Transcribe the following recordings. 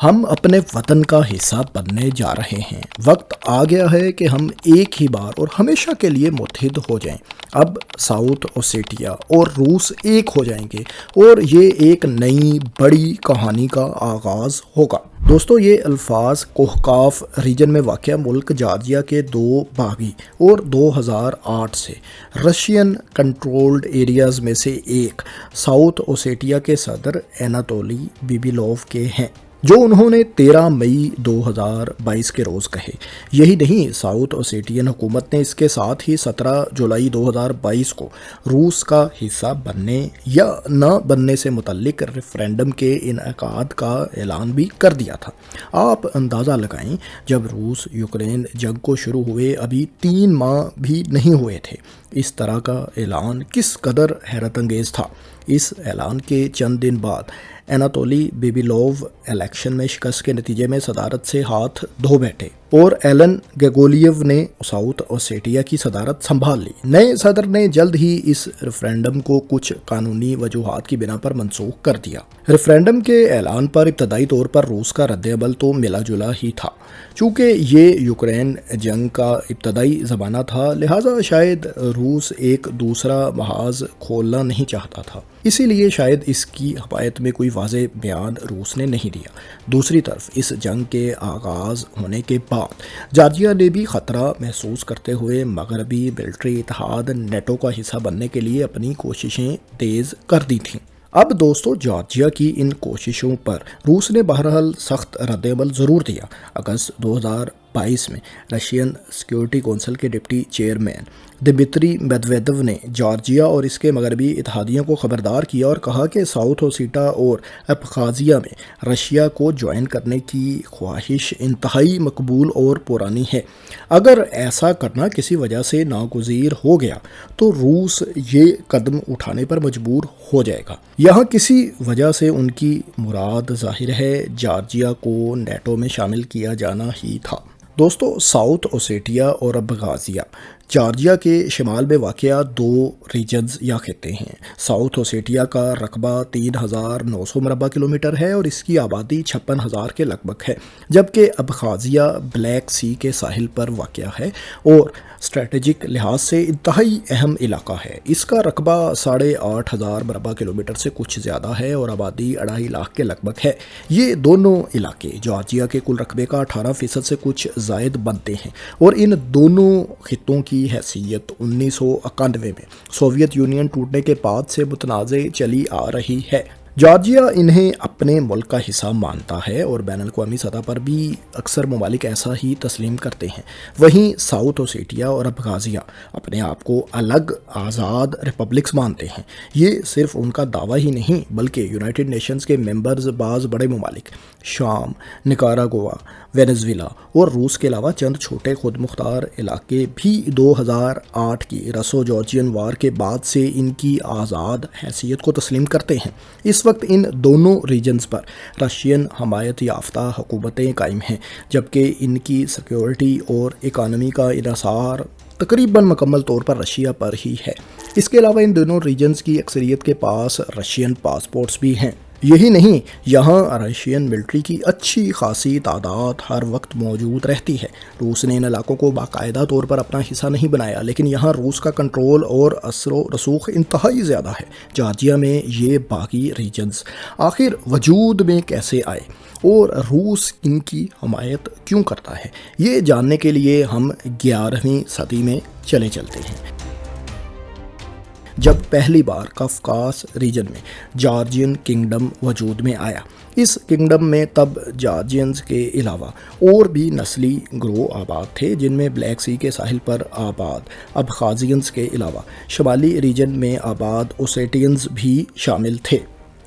ہم اپنے وطن کا حصہ بننے جا رہے ہیں۔ وقت آ گیا ہے کہ ہم ایک ہی بار اور ہمیشہ کے لیے متحد ہو جائیں۔ اب ساؤتھ اوسیٹیا اور روس ایک ہو جائیں گے اور یہ ایک نئی بڑی کہانی کا آغاز ہوگا۔ دوستو، یہ الفاظ کوہکاف ریجن میں واقع ملک جارجیا کے دو باغی اور 2008 سے رشین کنٹرولڈ ایریاز میں سے ایک ساؤتھ اوسیٹیا کے صدر اناتولی بیبیلوف کے ہیں، جو انہوں نے 13 مئی 2022 کے روز کہے۔ یہی نہیں، ساؤتھ اوسیٹین حکومت نے اس کے ساتھ ہی 17 جولائی 2022 کو روس کا حصہ بننے یا نہ بننے سے متعلق ریفرینڈم کے انعقاد کا اعلان بھی کر دیا تھا۔ آپ اندازہ لگائیں، جب روس یوکرین جنگ کو شروع ہوئے ابھی 3 ماہ بھی نہیں ہوئے تھے، اس طرح کا اعلان کس قدر حیرت انگیز تھا۔ اس اعلان کے چند دن بعد اناتولی بیبیلوف الیکشن میں شکست کے نتیجے میں صدارت سے ہاتھ دھو بیٹھے اور ایلن گیگولیو نے ساؤتھ اوسیٹیا کی صدارت سنبھال لی۔ نئے صدر نے جلد ہی اس ریفرینڈم کو کچھ قانونی وجوہات کی بنا پر منسوخ کر دیا۔ ریفرینڈم کے اعلان پر ابتدائی طور پر روس کا رد عمل تو ملا جلا ہی تھا۔ چونکہ یہ یوکرین جنگ کا ابتدائی زمانہ تھا، لہٰذا شاید روس ایک دوسرا محاذ کھولنا نہیں چاہتا تھا، اسی لیے شاید اس کی حمایت میں کوئی واضح بیان روس نے نہیں دیا۔ دوسری طرف اس جنگ کے آغاز ہونے کے بعد جارجیا نے بھی خطرہ محسوس کرتے ہوئے مغربی ملٹری اتحاد نیٹو کا حصہ بننے کے لیے اپنی کوششیں تیز کر دی تھیں۔ اب دوستو، جارجیا کی ان کوششوں پر روس نے بہرحال سخت رد عمل ضرور دیا۔ اگست 2022 میں رشین سیکیورٹی کونسل کے ڈپٹی چیئرمین دمتری میدویدیو نے جارجیا اور اس کے مغربی اتحادیوں کو خبردار کیا اور کہا کہ ساؤتھ اوسیٹا اور ابخازیہ میں رشیا کو جوائن کرنے کی خواہش انتہائی مقبول اور پرانی ہے۔ اگر ایسا کرنا کسی وجہ سے ناگزیر ہو گیا تو روس یہ قدم اٹھانے پر مجبور ہو جائے گا۔ یہاں کسی وجہ سے ان کی مراد ظاہر ہے، جارجیا کو نیٹو میں شامل کیا جانا ہی تھا۔ دوستو، ساؤتھ اوسیٹیا اور ابخازیہ جارجیا کے شمال میں واقع دو ریجنز یا خطے ہیں۔ ساؤتھ اوسیٹیا کا رقبہ 3900 مربع کلومیٹر ہے اور اس کی آبادی 56,000 کے لگ بھگ ہے، جبکہ ابخازیہ بلیک سی کے ساحل پر واقع ہے اور اسٹریٹجک لحاظ سے انتہائی اہم علاقہ ہے۔ اس کا رقبہ 8,500 مربع کلومیٹر سے کچھ زیادہ ہے اور آبادی 2.5 لاکھ کے لگ بھگ ہے۔ یہ دونوں علاقے جارجیا کے کل رقبے کا 18% سے کچھ زائد بنتے ہیں اور ان دونوں خطوں کی حیثیت 1991 میں سوویت یونین ٹوٹنے کے بعد سے متنازع چلی آ رہی ہے۔ جارجیا انہیں اپنے ملک کا حصہ مانتا ہے اور بین الاقوامی سطح پر بھی اکثر ممالک ایسا ہی تسلیم کرتے ہیں۔ وہیں ساؤتھ اوسیٹیا اور ابخازیہ اپنے آپ کو الگ آزاد ریپبلکس مانتے ہیں۔ یہ صرف ان کا دعویٰ ہی نہیں بلکہ یونائٹڈ نیشنز کے ممبرز بعض بڑے ممالک شام، نکاراگوا، وینزویلا اور روس کے علاوہ چند چھوٹے خود مختار علاقے بھی 2008 کی رسو جارجین وار کے بعد سے ان کی آزاد حیثیت کو تسلیم کرتے ہیں۔ اس وقت ان دونوں ریجنز پر رشین حمایت یافتہ حکومتیں قائم ہیں، جبکہ ان کی سیکیورٹی اور اکانومی کا انحصار تقریباً مکمل طور پر رشیا پر ہی ہے۔ اس کے علاوہ ان دونوں ریجنز کی اکثریت کے پاس رشین پاسپورٹس بھی ہیں۔ یہی نہیں، یہاں رشین ملٹری کی اچھی خاصی تعداد ہر وقت موجود رہتی ہے۔ روس نے ان علاقوں کو باقاعدہ طور پر اپنا حصہ نہیں بنایا، لیکن یہاں روس کا کنٹرول اور اثر و رسوخ انتہائی زیادہ ہے۔ جارجیا میں یہ باقی ریجنز آخر وجود میں کیسے آئے اور روس ان کی حمایت کیوں کرتا ہے، یہ جاننے کے لیے ہم 11ویں صدی میں چلے چلتے ہیں، جب پہلی بار کافکاس ریجن میں جارجین کنگڈم وجود میں آیا۔ اس کنگڈم میں تب جارجینز کے علاوہ اور بھی نسلی گروہ آباد تھے، جن میں بلیک سی کے ساحل پر آباد ابخازیئنز کے علاوہ شمالی ریجن میں آباد اوسیٹینز بھی شامل تھے۔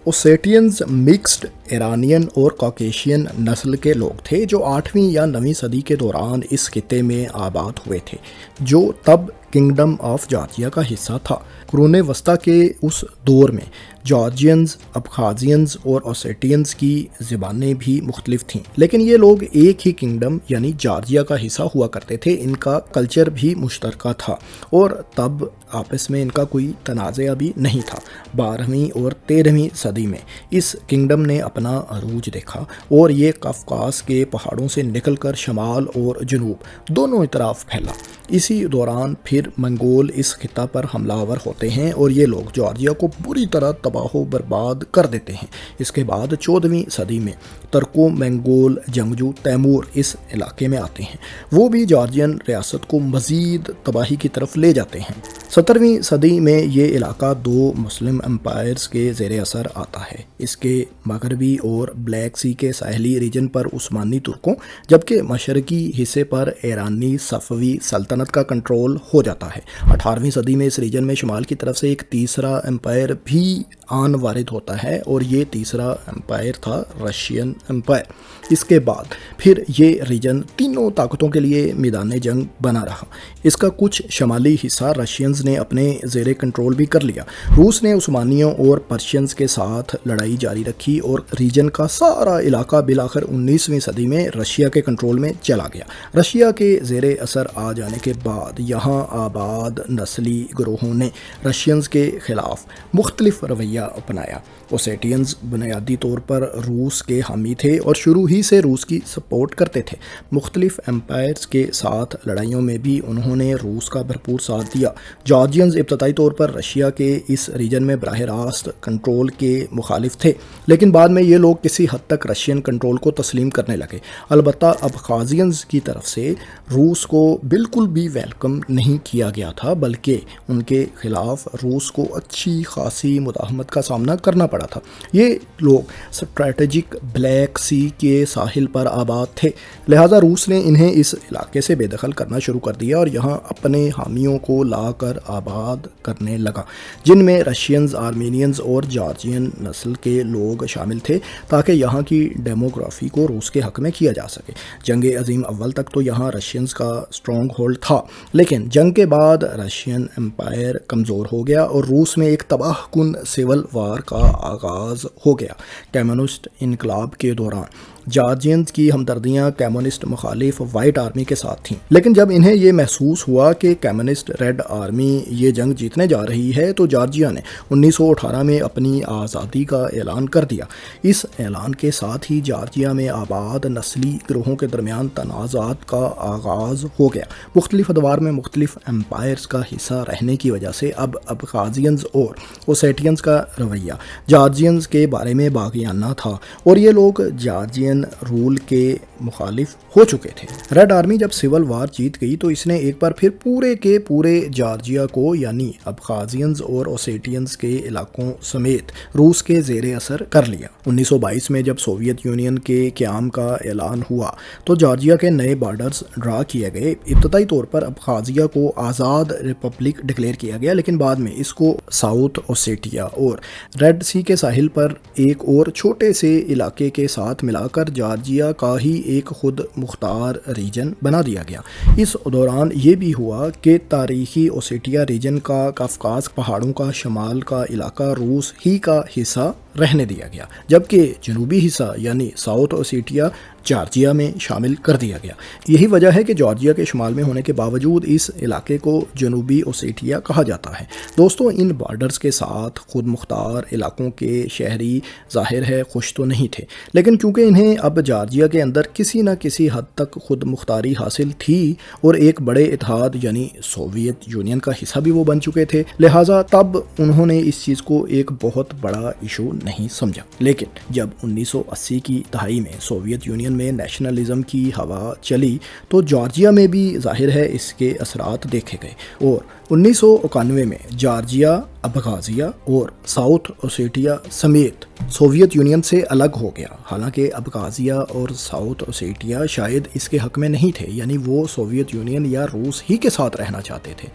اوسیٹینز مکسڈ ایرانین اور کاکیشین نسل کے لوگ تھے جو 8ویں یا 9ویں صدی کے دوران اس خطے میں آباد ہوئے تھے، جو تب کنگڈم آف جارجیا کا حصہ تھا۔ قرون وسطیٰ کے اس دور میں جارجینز، ابخازینز اور اوسیٹینز کی زبانیں بھی مختلف تھیں، لیکن یہ لوگ ایک ہی کنگڈم یعنی جارجیا کا حصہ ہوا کرتے تھے۔ ان کا کلچر بھی مشترکہ تھا اور تب آپس میں ان کا کوئی تنازع بھی نہیں تھا۔ 12ویں اور 13ویں صدی میں اس کنگڈم نے اپنا عروج دیکھا اور یہ قفقاز کے پہاڑوں سے نکل کر شمال اور جنوب دونوں طرف پھیلا۔ اسی دوران پھر منگول اس خطہ پر حملہ آور ہوتے ہیں اور یہ لوگ جارجیا کو بری طرح تباہ و برباد کر دیتے ہیں۔ اس کے بعد 14ویں صدی میں ترکو منگول جنگجو تیمور اس علاقے میں آتے ہیں، وہ بھی جارجین ریاست کو مزید تباہی کی طرف لے جاتے ہیں۔ 17ویں صدی میں یہ علاقہ 2 مسلم امپائرز کے زیر اثر آتا ہے۔ اس کے مغربی اور بلیک سی کے ساحلی ریجن پر عثمانی ترکوں، جبکہ مشرقی حصے پر ایرانی صفوی سلطنت کا کنٹرول ہو جاتا ہے۔ 18ویں صدی میں اس ریجن میں شمال کی طرف سے ایک تیسرا امپائر بھی آن وارد ہوتا ہے اور یہ تیسرا امپائر تھا رشین امپائر۔ اس کے بعد پھر یہ ریجن تینوں طاقتوں کے لیے میدان جنگ بنا رہا۔ اس کا کچھ شمالی حصہ رشینز نے اپنے زیر کنٹرول بھی کر لیا۔ روس نے عثمانیوں اور پرشینز کے ساتھ لڑائی جاری رکھی اور ریجن کا سارا علاقہ بالآخر 19ویں صدی میں رشیا کے کنٹرول میں چلا گیا۔ رشیا کے زیر اثر آ جانے کے بعد یہاں آباد نسلی گروہوں نے رشینز کے خلاف مختلف رویہ اپنایا۔ اوسیٹینز بنیادی طور پر روس کے حامی تھے اور شروع ہی سے روس کی سپورٹ کرتے تھے۔ مختلف امپائرز کے ساتھ لڑائیوں میں بھی انہوں نے روس کا بھرپور ساتھ دیا۔ جارجینز ابتدائی طور پر رشیا کے اس ریجن میں براہ راست کنٹرول کے مخالف تھے، لیکن بعد میں یہ لوگ کسی حد تک رشین کنٹرول کو تسلیم کرنے لگے۔ البتہ ابخازینز کی طرف سے روس کو بالکل بھی ویلکم نہیں کیا گیا تھا، بلکہ ان کے خلاف روس کو اچھی خاصی مزاحمت کا سامنا کرنا پڑا تھا۔ یہ لوگ اسٹریٹجک بلیک سی کے ساحل پر آباد تھے، لہٰذا روس نے انہیں اس علاقے سے بے دخل کرنا شروع کر دیا اور یہاں اپنے حامیوں کو لا کر آباد کرنے لگا، جن میں رشینز، آرمینینز اور جارجین نسل کے لوگ شامل تھے، تاکہ یہاں کی ڈیموگرافی کو روس کے حق میں کیا جا سکے۔ جنگ عظیم اول تک تو یہاں رشینز کا اسٹرانگ ہولڈ تھا، لیکن جنگ کے بعد رشین امپائر کمزور ہو گیا اور روس میں ایک تباہ کن سول وار کا آغاز ہو گیا۔ کمیونسٹ انقلاب کے دوران جارجینز کی ہمدردیاں کمیونسٹ مخالف وائٹ آرمی کے ساتھ تھیں، لیکن جب انہیں یہ محسوس ہوا کہ کمیونسٹ ریڈ آرمی یہ جنگ جیتنے جا رہی ہے تو جارجیا نے 1918 میں اپنی آزادی کا اعلان کر دیا۔ اس اعلان کے ساتھ ہی جارجیا میں آباد نسلی گروہوں کے درمیان تنازعات کا آغاز ہو گیا۔ مختلف ادوار میں مختلف امپائرز کا حصہ رہنے کی وجہ سے اب ابخازینز اور اوسیٹینز کا رویہ جارجینز کے بارے میں باغیانہ تھا اور یہ لوگ جارجین رول کے مخالف ہو چکے تھے۔ ریڈ آرمی جب سول وار جیت گئی تو اس نے ایک بار پھر پورے کے پورے جارجیا کو یعنی ابخازینز اور اوسیٹینز کے علاقوں سمیت روس کے زیر اثر کر لیا۔ 1922 میں جب سوویت یونین کے قیام کا اعلان ہوا تو جارجیا کے نئے بارڈرز ڈرا کیے گئے۔ ابتدائی طور پر ابخازیا کو آزاد ریپبلک ڈکلیئر کیا گیا، لیکن بعد میں اس کو ساؤتھ اوسیٹیا اور ریڈ سی کے ساحل پر ایک اور چھوٹے سے علاقے کے ساتھ ملا کر جارجیا کا ہی ایک خود مختار ریجن بنا دیا گیا۔ اس دوران یہ بھی ہوا کہ تاریخی اوسیٹیا ریجن کا قفقاز پہاڑوں کا شمال کا علاقہ روس ہی کا حصہ رہنے دیا گیا، جبکہ جنوبی حصہ یعنی ساؤتھ اوسیٹیا جارجیا میں شامل کر دیا گیا۔ یہی وجہ ہے کہ جارجیا کے شمال میں ہونے کے باوجود اس علاقے کو جنوبی اوسیٹیا کہا جاتا ہے۔ دوستوں، ان بارڈرز کے ساتھ خود مختار علاقوں کے شہری ظاہر ہے خوش تو نہیں تھے، لیکن کیونکہ انہیں اب جارجیا کے اندر کسی نہ کسی حد تک خود مختاری حاصل تھی اور ایک بڑے اتحاد یعنی سوویت یونین کا حصہ بھی وہ بن چکے تھے، لہٰذا تب انہوں نے اس چیز کو ایک بہت بڑا ایشو نہیں سمجھا۔ لیکن جب 1980 کی دہائی میں سوویت یونین میں نیشنلزم کی ہوا چلی تو جارجیا میں بھی ظاہر ہے اس کے اثرات دیکھے گئے اور 1991 میں جارجیا، ابخازیا اور ساؤتھ اوسیٹیا سمیت سوویت یونین سے الگ ہو گیا۔ حالانکہ ابخازیا اور ساؤتھ اوسیٹیا شاید اس کے حق میں نہیں تھے، یعنی وہ سوویت یونین یا روس ہی کے ساتھ رہنا چاہتے تھے۔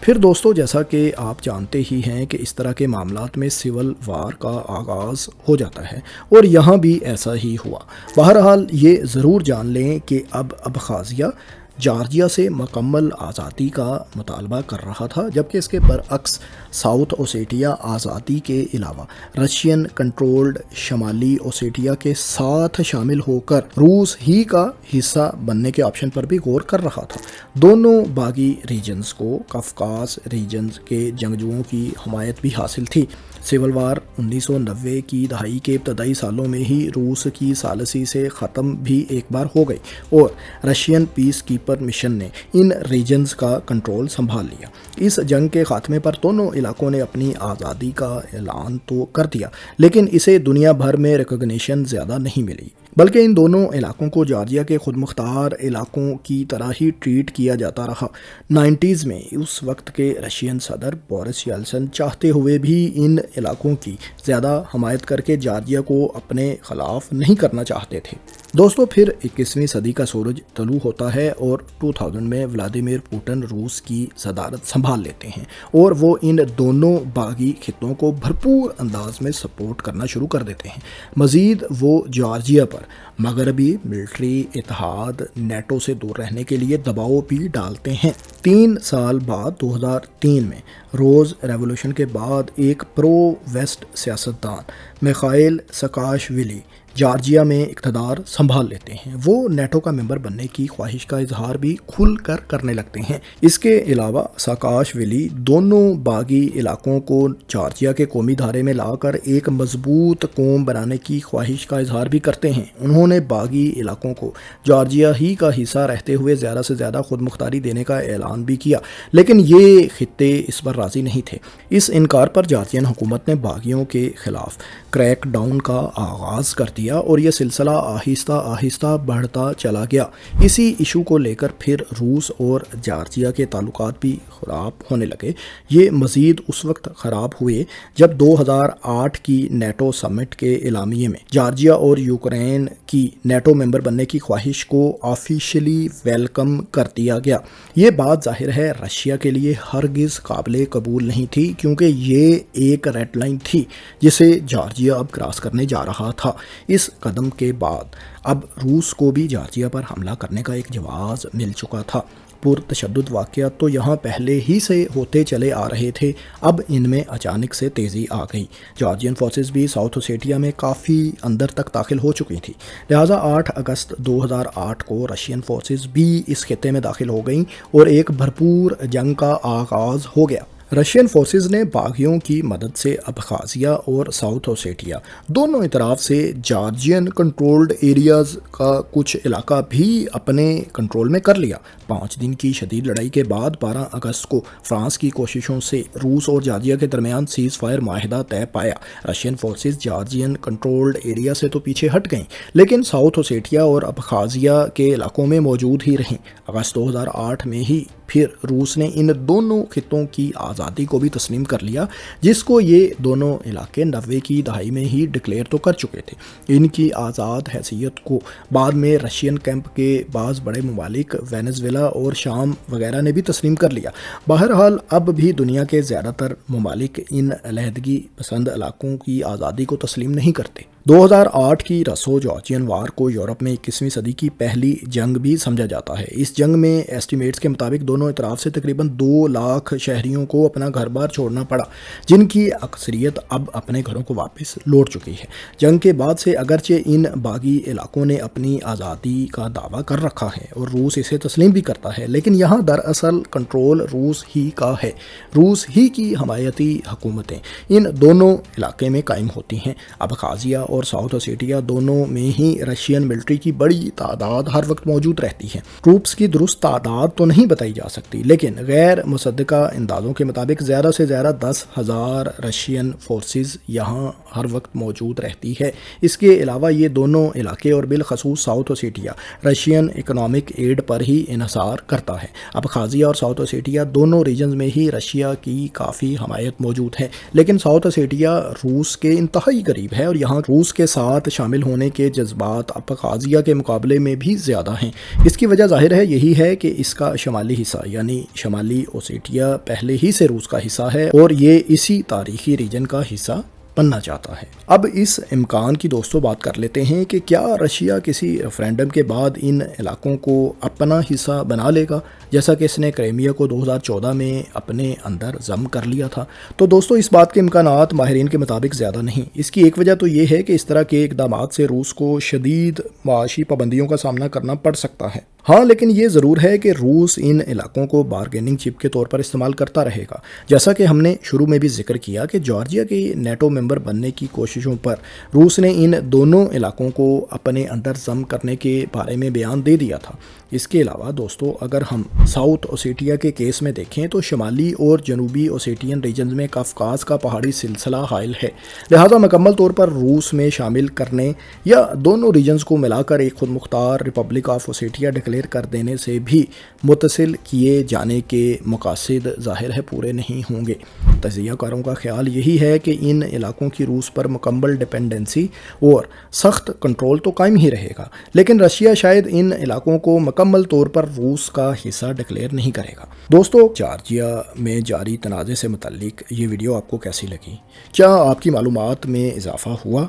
پھر دوستو، جیسا کہ آپ جانتے ہی ہیں کہ اس طرح کے معاملات میں سول وار کا آغاز ہو جاتا ہے اور یہاں بھی ایسا ہی ہوا۔ بہرحال یہ ضرور جان لیں کہ اب ابخازیا جارجیا سے مکمل آزادی کا مطالبہ کر رہا تھا، جبکہ اس کے برعکس ساؤتھ اوسیٹیا آزادی کے علاوہ رشین کنٹرولڈ شمالی اوسیٹیا کے ساتھ شامل ہو کر روس ہی کا حصہ بننے کے آپشن پر بھی غور کر رہا تھا۔ دونوں باغی ریجنز کو کافکاز ریجنز کے جنگجوؤں کی حمایت بھی حاصل تھی۔ سول وار 1990 کی دہائی کے ابتدائی سالوں میں ہی روس کی ثالثی سے ختم بھی ایک بار ہو گئی اور رشین پیس کیپر مشن نے ان ریجنز کا کنٹرول سنبھال لیا۔ اس جنگ کے خاتمے پر دونوں علاقوں نے اپنی آزادی کا اعلان تو کر دیا، لیکن اسے دنیا بھر میں ریکگنیشن زیادہ نہیں ملی، بلکہ ان دونوں علاقوں کو جارجیا کے خود مختار علاقوں کی طرح ہی ٹریٹ کیا جاتا رہا۔ 90s میں اس وقت کے رشین صدر بورس یلسن چاہتے ہوئے بھی ان علاقوں کی زیادہ حمایت کر کے جارجیا کو اپنے خلاف نہیں کرنا چاہتے تھے۔ دوستو، پھر 21ویں صدی کا سورج طلوع ہوتا ہے اور 2000 میں ولادیمیر پوٹن روس کی صدارت سنبھال لیتے ہیں اور وہ ان دونوں باغی خطوں کو بھرپور انداز میں سپورٹ کرنا شروع کر دیتے ہیں۔ مزید وہ جارجیا پر مغربی ملٹری اتحاد نیٹو سے دور رہنے کے لیے دباؤ بھی ڈالتے ہیں۔ 3 سال بعد 2003 میں روز ریولوشن کے بعد ایک پرو ویسٹ سیاستدان میخائیل ساکاشویلی جارجیا میں اقتدار سنبھال لیتے ہیں۔ وہ نیٹو کا ممبر بننے کی خواہش کا اظہار بھی کھل کر کرنے لگتے ہیں۔ اس کے علاوہ ساکاشویلی دونوں باغی علاقوں کو جارجیا کے قومی دھارے میں لا کر ایک مضبوط قوم بنانے کی خواہش کا اظہار بھی کرتے ہیں۔ انہوں نے باغی علاقوں کو جارجیا ہی کا حصہ رہتے ہوئے زیادہ سے زیادہ خود مختاری دینے کا اعلان بھی کیا، لیکن یہ خطے اس پر راضی نہیں تھے۔ اس انکار پر جارجین حکومت نے باغیوں کے خلاف کریک ڈاؤن کا آغاز کر دیا اور یہ سلسلہ آہستہ آہستہ بڑھتا چلا گیا۔ اسی ایشو کو لے کر پھر روس اور جارجیا کے تعلقات بھی خراب ہونے لگے۔ یہ مزید اس وقت خراب ہوئے جب 2008 کی نیٹو سمٹ کے اعلامیے میں جارجیا اور یوکرین کی نیٹو ممبر بننے کی خواہش کو آفیشلی ویلکم کر دیا گیا۔ یہ بات ظاہر ہے رشیا کے لیے ہرگز قابل قبول نہیں تھی، کیونکہ یہ ایک ریڈ لائن تھی جسے جارجیا اب کراس کرنے جا رہا تھا۔ اس قدم کے بعد اب روس کو بھی جارجیا پر حملہ کرنے کا ایک جواز مل چکا تھا۔ پرتشدد واقعات تو یہاں پہلے ہی سے ہوتے چلے آ رہے تھے، اب ان میں اچانک سے تیزی آ گئی۔ جارجین فورسز بھی ساؤتھ اوسیٹیا میں کافی اندر تک داخل ہو چکی تھیں، لہٰذا 8 اگست 2008 کو رشین فورسز بھی اس خطے میں داخل ہو گئیں اور ایک بھرپور جنگ کا آغاز ہو گیا۔ رشین فورسز نے باغیوں کی مدد سے ابخازیہ اور ساؤتھ اوسیٹیا دونوں اطراف سے جارجین کنٹرولڈ ایریاز کا کچھ علاقہ بھی اپنے کنٹرول میں کر لیا۔ 5 دن کی شدید لڑائی کے بعد 12 اگست کو فرانس کی کوششوں سے روس اور جارجیا کے درمیان سیز فائر معاہدہ طے پایا۔ رشین فورسز جارجین کنٹرولڈ ایریا سے تو پیچھے ہٹ گئیں، لیکن ساؤتھ اوسیٹیا اور ابخازیہ کے علاقوں میں موجود ہی رہیں۔ اگست 2008 میں ہی پھر روس نے ان دونوں خطوں کی آزادی کو بھی تسلیم کر لیا، جس کو یہ دونوں علاقے 90 کی دہائی میں ہی ڈکلیئر تو کر چکے تھے۔ ان کی آزاد حیثیت کو بعد میں رشین کیمپ کے بعض بڑے ممالک وینزویلا اور شام وغیرہ نے بھی تسلیم کر لیا۔ بہرحال اب بھی دنیا کے زیادہ تر ممالک ان علیحدگی پسند علاقوں کی آزادی کو تسلیم نہیں کرتے۔ 2008 کی رسو جارجین وار کو یورپ میں 21ویں صدی کی پہلی جنگ بھی سمجھا جاتا ہے۔ اس جنگ میں ایسٹیمیٹس کے مطابق دونوں اطراف سے تقریباً 2 لاکھ شہریوں کو اپنا گھر بار چھوڑنا پڑا، جن کی اکثریت اب اپنے گھروں کو واپس لوٹ چکی ہے۔ جنگ کے بعد سے اگرچہ ان باغی علاقوں نے اپنی آزادی کا دعویٰ کر رکھا ہے اور روس اسے تسلیم بھی کرتا ہے، لیکن یہاں دراصل کنٹرول روس ہی کا ہے۔ روس ہی کی حمایتی حکومتیں ان دونوں علاقے میں قائم ہوتی ہیں۔ ابخازیہ اور ساؤتھ اوسیٹیا دونوں میں ہی رشین ملٹری کی بڑی تعداد ہر وقت موجود رہتی ہے۔ ٹروپس کی درست تعداد تو نہیں بتائی جا سکتی، لیکن غیر مصدقہ اندازوں کے مطابق زیادہ سے زیادہ 10,000 رشین فورسز یہاں ہر وقت موجود رہتی ہے۔ اس کے علاوہ یہ دونوں علاقے اور بالخصوص ساؤتھ اوسیٹیا رشین اکنامک ایڈ پر ہی انحصار کرتا ہے۔ ابخازیہ اور ساؤتھ اوسیٹیا دونوں ریجنز میں ہی رشیا کی کافی حمایت موجود ہے، لیکن ساؤتھ اوسیٹیا روس کے انتہائی قریب ہے اور یہاں روس کے ساتھ شامل ہونے کے جذبات ابخازیہ کے مقابلے میں بھی زیادہ ہیں۔ اس کی وجہ ظاہر ہے یہی ہے کہ اس کا شمالی حصہ یعنی شمالی اوسیٹیا پہلے ہی سے روس کا حصہ ہے اور یہ اسی تاریخی ریجن کا حصہ بننا چاہتا ہے۔ اب اس امکان کی دوستوں بات کر لیتے ہیں کہ کیا رشیا کسی ریفرینڈم کے بعد ان علاقوں کو اپنا حصہ بنا لے گا، جیسا کہ اس نے کرائمیا کو 2014 میں اپنے اندر ضم کر لیا تھا؟ تو دوستوں اس بات کے امکانات ماہرین کے مطابق زیادہ نہیں۔ اس کی ایک وجہ تو یہ ہے کہ اس طرح کے اقدامات سے روس کو شدید معاشی پابندیوں کا سامنا کرنا پڑ سکتا ہے۔ ہاں لیکن یہ ضرور ہے کہ روس ان علاقوں کو بارگیننگ چپ کے طور پر استعمال کرتا رہے گا۔ جیسا کہ ہم نے شروع میں بھی ذکر کیا کہ جارجیا کی نیٹو ممبر بننے کی کوششوں پر روس نے ان دونوں علاقوں کو اپنے اندر ضم کرنے کے بارے میں بیان دے دیا تھا۔ اس کے علاوہ دوستو اگر ہم ساؤتھ اوسیٹیا کے کیس میں دیکھیں تو شمالی اور جنوبی اوسیٹین ریجنز میں کافکاز کا پہاڑی سلسلہ حائل ہے، لہذا مکمل طور پر روس میں شامل کرنے یا دونوں ریجنز کو ملا کر ایک خود مختار ریپبلک آف اوسیٹیا ڈکلیئر کر دینے سے بھی متصل کیے جانے کے مقاصد ظاہر ہے پورے نہیں ہوں گے۔ تجزیہ کاروں کا خیال یہی ہے کہ ان علاقوں کی روس پر مکمل ڈپینڈنسی اور سخت کنٹرول تو قائم ہی رہے گا، لیکن رشیا شاید ان علاقوں کو مکمل طور پر روس کا حصہ ڈکلیئر نہیں کرے گا۔ دوستو جارجیا میں جاری تنازع سے متعلق یہ ویڈیو آپ کو کیسی لگی؟ کیا آپ کی معلومات میں اضافہ ہوا؟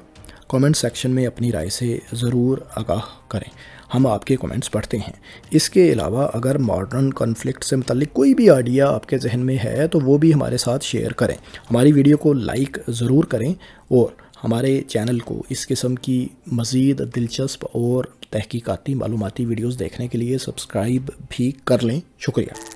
کامنٹ سیکشن میں اپنی رائے سے ضرور آگاہ کریں، ہم آپ کے کامنٹس پڑھتے ہیں۔ اس کے علاوہ اگر ماڈرن کانفلکٹ سے متعلق کوئی بھی آئیڈیا آپ کے ذہن میں ہے تو وہ بھی ہمارے ساتھ شیئر کریں۔ ہماری ویڈیو کو لائک ضرور کریں اور ہمارے چینل کو اس قسم کی مزید دلچسپ اور تحقیقاتی معلوماتی ویڈیوز دیکھنے کے لیے سبسکرائب بھی کر لیں۔ شکریہ۔